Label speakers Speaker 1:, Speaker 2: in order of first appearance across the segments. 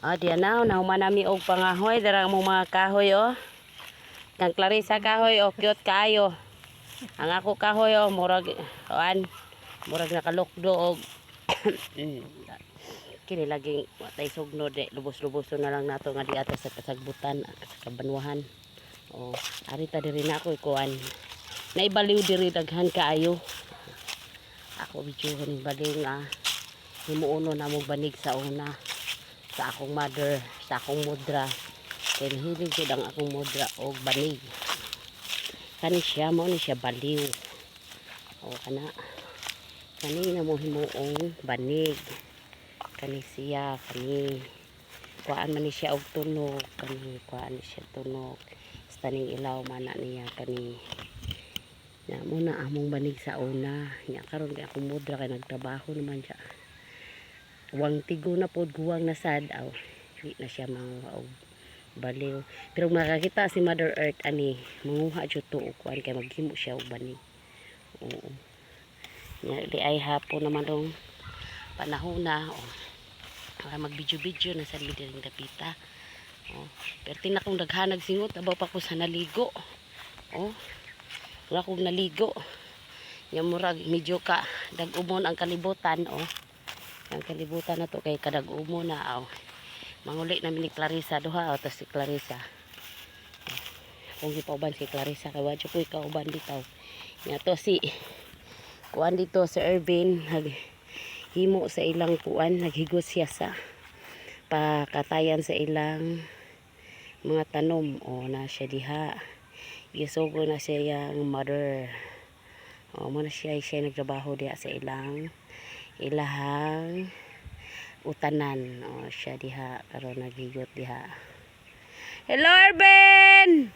Speaker 1: Diyan na, nahuman nami og pangahoy. Darang mong mga kahoy, oh. Kang Clarissa kahoy, oh. Cute kaayo. Ang ako kahoy, oh. Murag nakalukdo, og kini laging watay sugno, de. Lubos-luboso na lang nato nga di ata sa kasagbutan, sa kabanwahan. Oh, arita diri na ako ikuan. Naibaliw diri daghan kaayo. Ako bijuhon baliw nga himuuno na mo banig sa una. Sa akong mother, sa akong mudra. Kaya hilig yun ang akong mudra o banig. Kani siya mo ni siya baliw. O kani na mo himuong banig. Kani siya, kani kuhaan man ni siya og tunog. Kani kuhaan ni siya tunog. Staning ilaw mana niya kani. Na muna among banig sa una. Nya karon kay akong mudra kay nagtrabaho naman siya. Wang tigo na pod guwang na sad aw di na siya mga baliw, pero makakita si Mother Earth ani manguha jud to og kuan kay maghimo siya og banig. Oo nya di ay hapon naman dong panahon na para magbidyo-bidyo na sa midiring dapita. Pero tinakong daghanag singot abaw pa ko sa naligo. Wala kong naligo nya murag medyo ka dag-umon ang kalibutan. Ang kalibutan na to kay kadag-umo na manguli namin ni Clarissa duha tapos si Clarissa kung ipauban si Clarissa kay wadyo ko ikauban dito nga to si kuan dito si Ervin naghimo sa ilang kuan, naghigos siya sa pakatayan sa ilang mga tanom. Na siya diha gisugo na siya yung mother muna siya nagtrabaho diha sa ilahang utanan. Siya diha karon nagigot diha. Hello Erben.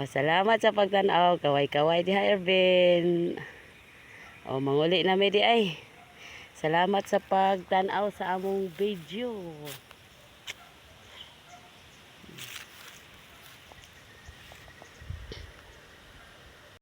Speaker 1: Salamat sa pagtan-aw, kaway-kaway diha Erben. Manguli na mi di ay. Salamat sa pagtan-aw sa among video.